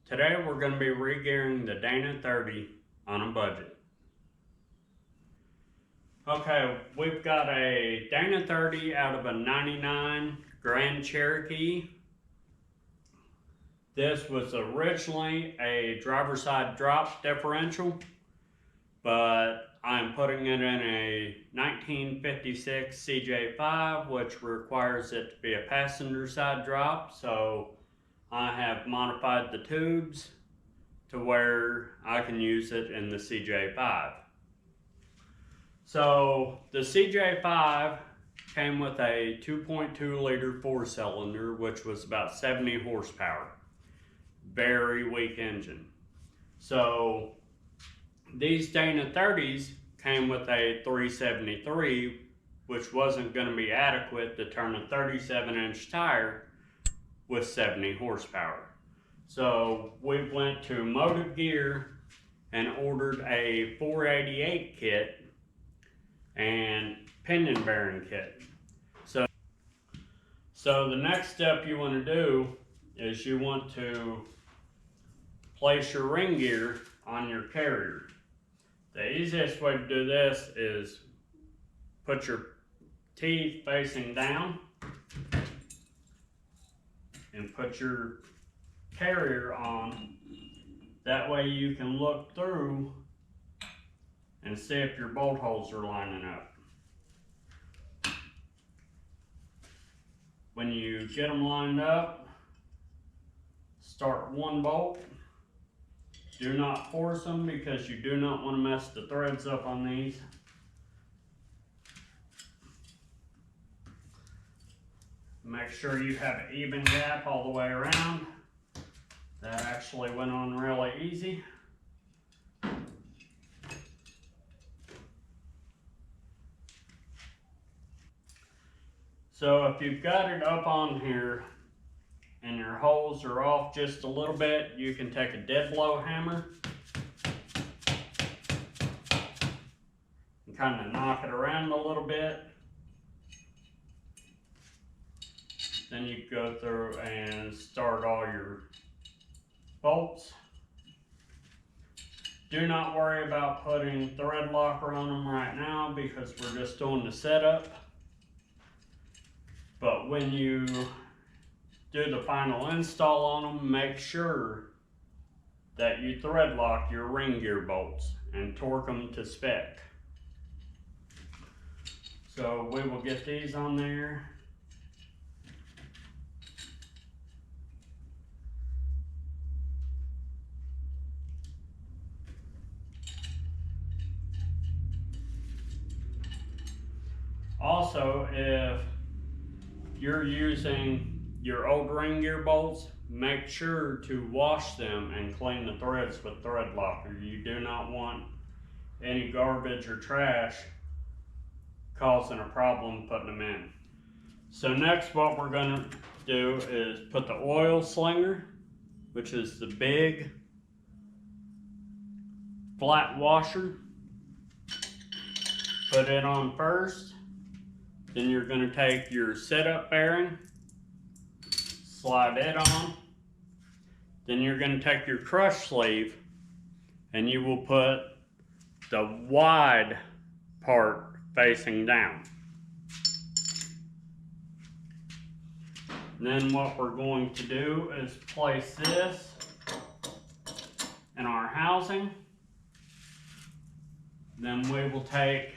Today we're going to be regearing the Dana 30 on a budget. Okay, we've got a Dana 30 out of a 99 Grand Cherokee. This was originally a driver's side drop differential, but I'm putting it in a 1956 CJ5, which requires it to be a passenger side drop. So I have modified the tubes to where I can use it in the CJ5. So the CJ5 came with a 2.2 liter 4-cylinder, which was about 70 horsepower. Very weak engine. So these Dana 30s came with a 373, which wasn't going to be adequate to turn a 37-inch tire with 70 horsepower. So we went to Motive Gear and ordered a 488 kit and pinion bearing kit. So the next step you want to do is you want to place your ring gear on your carrier. The easiest way to do this is put your teeth facing down and put your carrier on. That way you can look through and see if your bolt holes are lining up. When you get them lined up, start one bolt. Do not force them because you do not want to mess the threads up on these. Make sure you have an even gap all the way around. That actually went on really easy. So if you've got it up on here and your holes are off just a little bit, you can take a dead blow hammer and kind of knock it around a little bit. Then you go through and start all your bolts. Do not worry about putting thread locker on them right now because we're just doing the setup. But when you do the final install on them, make sure that you thread lock your ring gear bolts and torque them to spec. So we will get these on there. Also, if you're using your old ring gear bolts, make sure to wash them and clean the threads with thread locker. You do not want any garbage or trash causing a problem putting them in. So next what we're going to do is put the oil slinger, which is the big flat washer. Put it on first. Then you're going to take your setup bearing, slide it on. Then you're going to take your crush sleeve and you will put the wide part facing down. Then what we're going to do is place this in our housing. Then we will take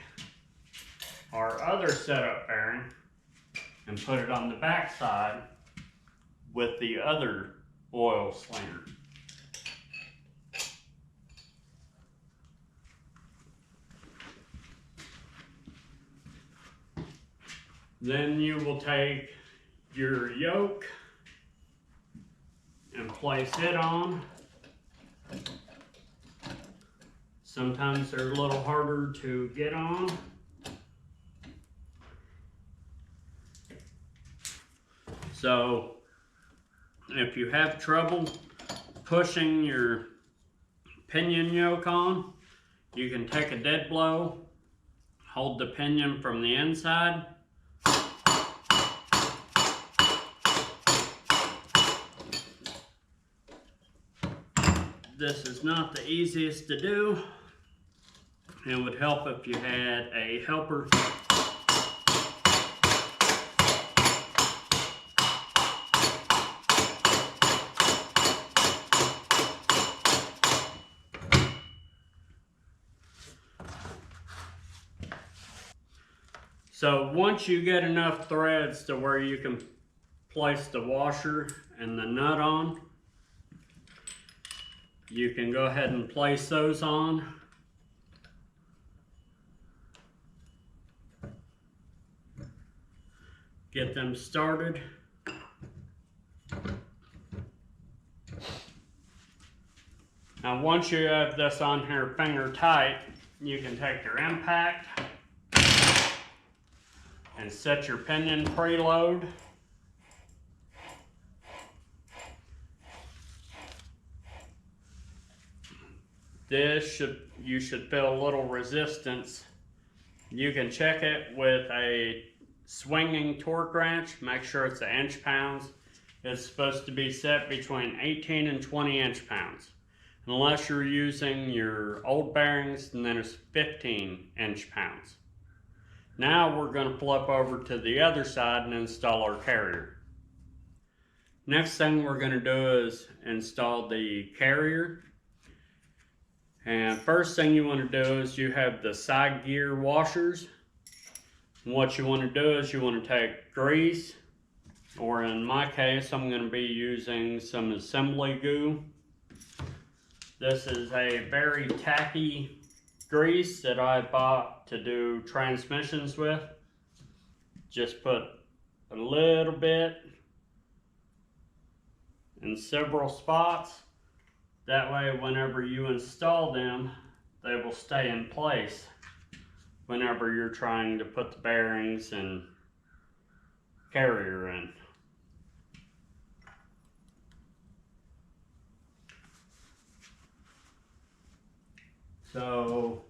our other setup bearing and put it on the back side with the other oil slinger. Then you will take your yoke and place it on. Sometimes they're a little harder to get on. So if you have trouble pushing your pinion yoke on, you can take a dead blow, hold the pinion from the inside, This is not the easiest to do. It would help if you had a helper. So once you get enough threads to where you can place the washer and the nut on, you can go ahead and place those on. Get them started. Now once you have this on here finger tight, you can take your impact and set your pinion preload. You should feel a little resistance. You can check it with a swinging torque wrench. Make sure it's an inch-pounds. It's supposed to be set between 18 and 20 inch-pounds. Unless you're using your old bearings, and then it's 15 inch-pounds. Now we're going to flip over to the other side and install our carrier. Next thing we're going to do is install the carrier. And first thing you want to do is you have the side gear washers. And what you want to do is you want to take grease, or in my case I'm going to be using some assembly glue. This is a very tacky grease that I bought to do transmissions with. Just put a little bit in several spots. That way whenever you install them, they will stay in place whenever you're trying to put the bearings and carrier in. So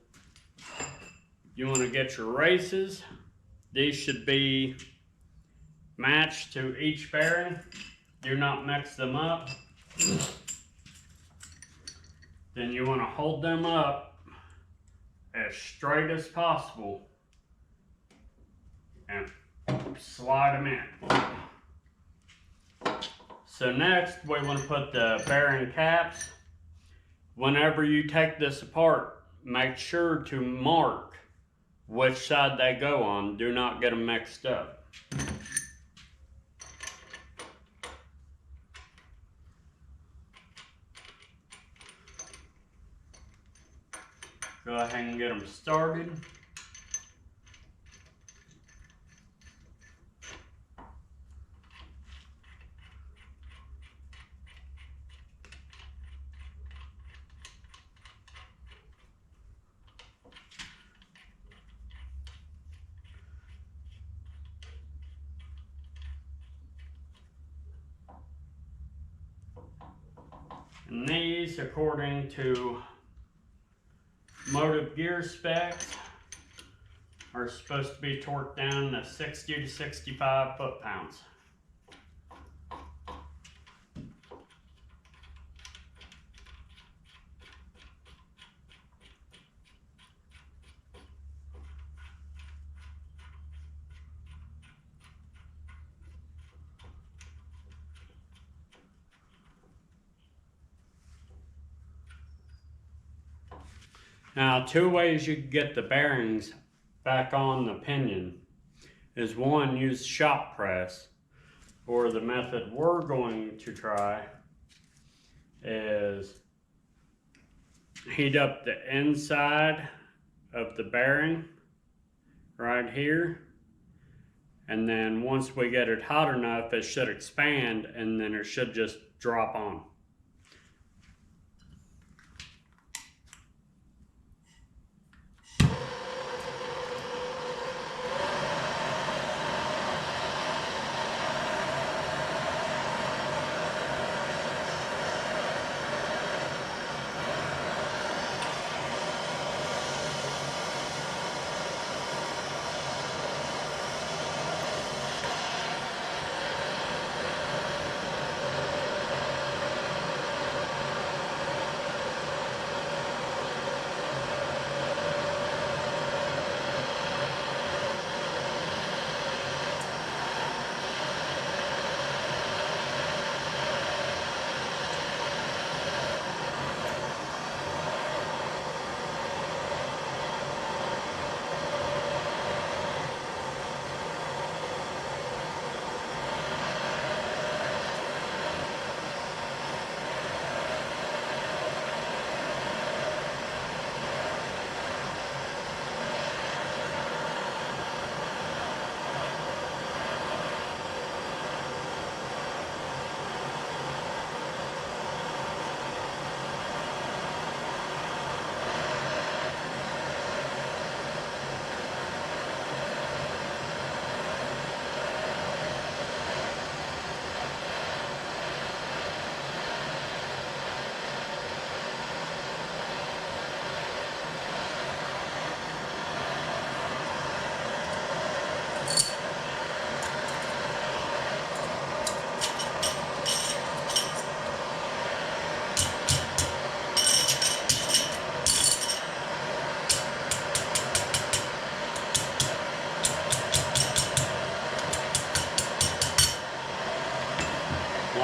you want to get your races. These should be matched to each bearing. Do not mix them up. Then you want to hold them up as straight as possible and slide them in. So next we want to put the bearing caps. Whenever you take this apart, make sure to mark which side they go on. Do not get them mixed up. Go ahead and get them started. And these, according to motive gear specs, are supposed to be torqued down to 60 to 65 foot-pounds. Now, two ways you can get the bearings back on the pinion is one, use shop press, or the method we're going to try is heat up the inside of the bearing right here, and then once we get it hot enough, it should expand and then it should just drop on.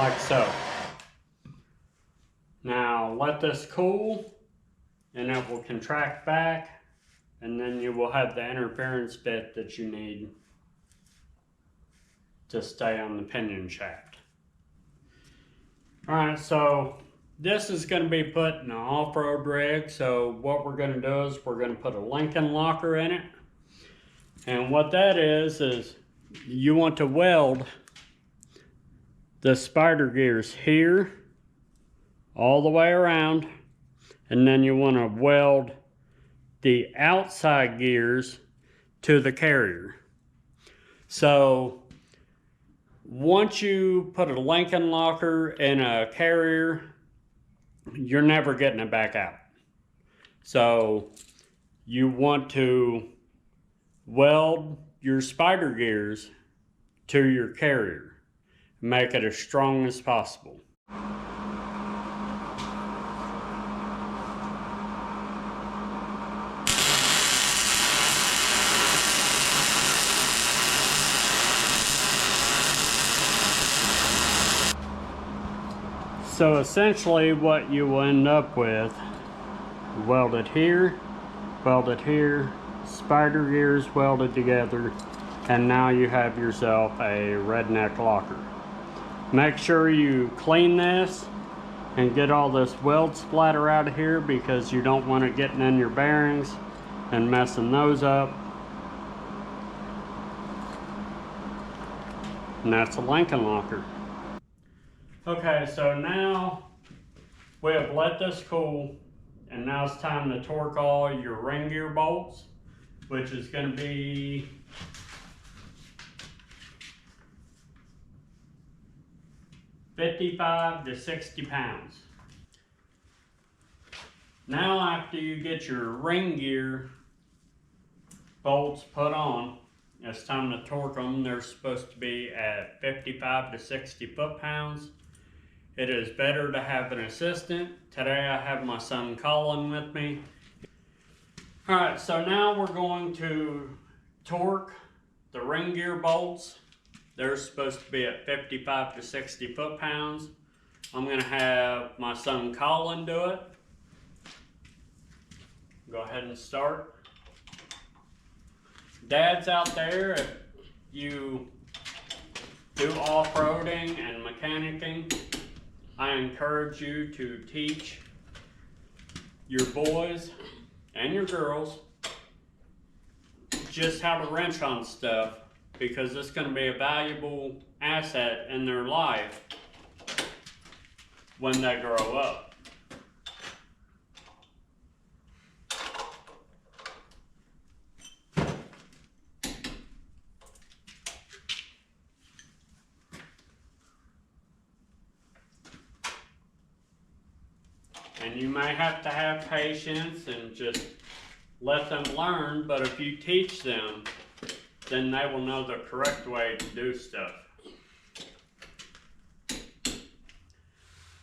like so. Now let this cool and it will contract back, and then you will have the interference bit that you need to stay on the pinion shaft. Alright, so this is going to be put in an off-road rig, so what we're going to do is we're going to put a Lincoln locker in it. And what that is you want to weld the spider gears here all the way around, and then you want to weld the outside gears to the carrier. So once you put a Lincoln locker in a carrier, you're never getting it back out. So you want to weld your spider gears to your carrier. Make it as strong as possible. So essentially what you will end up with, weld it here, spider gears welded together, and now you have yourself a redneck locker. Make sure you clean this and get all this weld splatter out of here, because you don't want it getting in your bearings and messing those up. And that's a Lincoln locker. Okay, so now we have let this cool, and now it's time to torque all your ring gear bolts, which is going to be 55 to 60 pounds. Now after you get your ring gear bolts put on, it's time to torque them. They're supposed to be at 55 to 60 foot-pounds. It is better to have an assistant. Today I have my son Colin with me. Alright, so now we're going to torque the ring gear bolts. They're supposed to be at 55 to 60 foot-pounds. I'm going to have my son Colin do it. Go ahead and start. Dads out there, if you do off-roading and mechanicking, I encourage you to teach your boys and your girls just how to wrench on stuff, because it's going to be a valuable asset in their life when they grow up. And you may have to have patience and just let them learn, but if you teach them, then they will know the correct way to do stuff.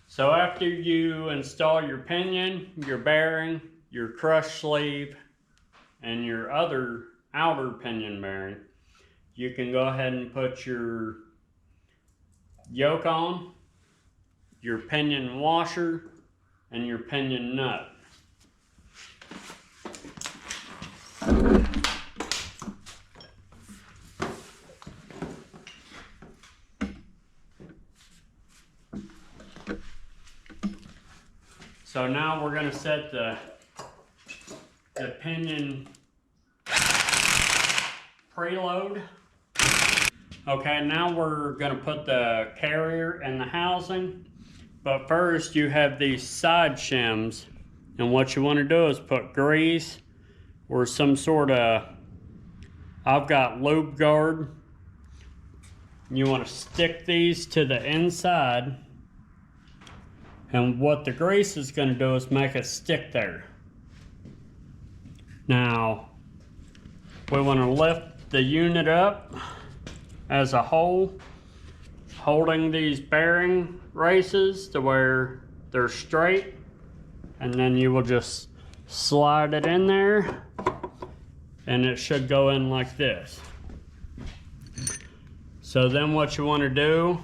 So after you install your pinion, your bearing, your crush sleeve, and your other outer pinion bearing, you can go ahead and put your yoke on, your pinion washer, and your pinion nut. So now we're going to set the pinion preload. Okay, now we're going to put the carrier in the housing. But first you have these side shims, and what you want to do is put grease or some sort of, I've got lube guard. You want to stick these to the inside, and what the grease is going to do is make it stick there. Now we want to lift the unit up as a whole, holding these bearing races to where they're straight, and then you will just slide it in there, and it should go in like this. So then what you want to do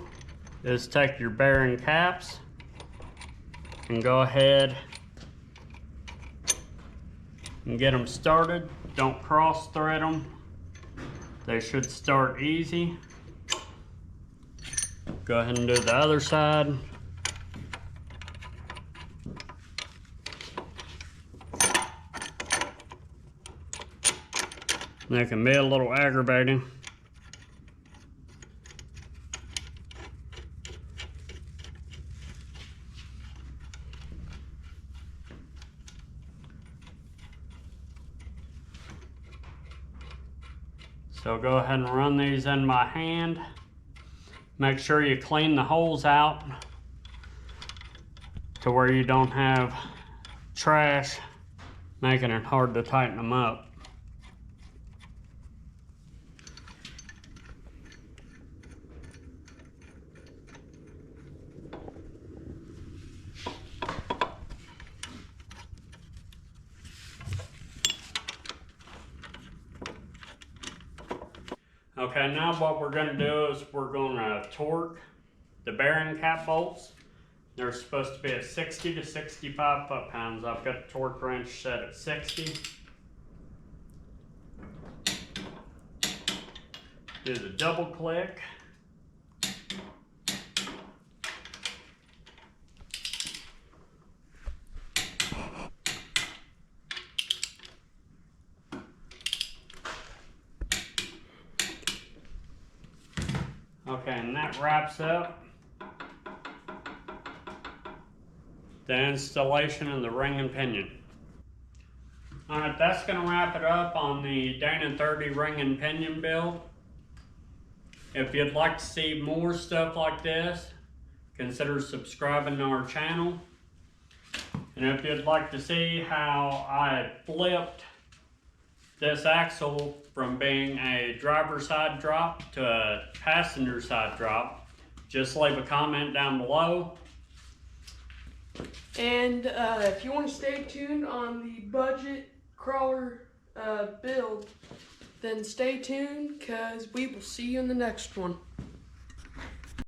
is take your bearing caps and go ahead and get them started. Don't cross thread them. They should start easy. Go ahead and do the other side. They can be a little aggravating. So go ahead and run these in by hand. Make sure you clean the holes out to where you don't have trash making it hard to tighten them up. Okay, now what we're going to do is we're going to torque the bearing cap bolts. They're supposed to be at 60 to 65 foot-pounds. I've got the torque wrench set at 60. Do the double click. Okay, and that wraps up the installation of the ring and pinion. Alright, that's going to wrap it up on the Dana 30 ring and pinion build. If you'd like to see more stuff like this, consider subscribing to our channel. And if you'd like to see how I flipped this axle from being a driver's side drop to a passenger side drop, just leave a comment down below. And if you want to stay tuned on the budget crawler build, then stay tuned, because we will see you in the next one.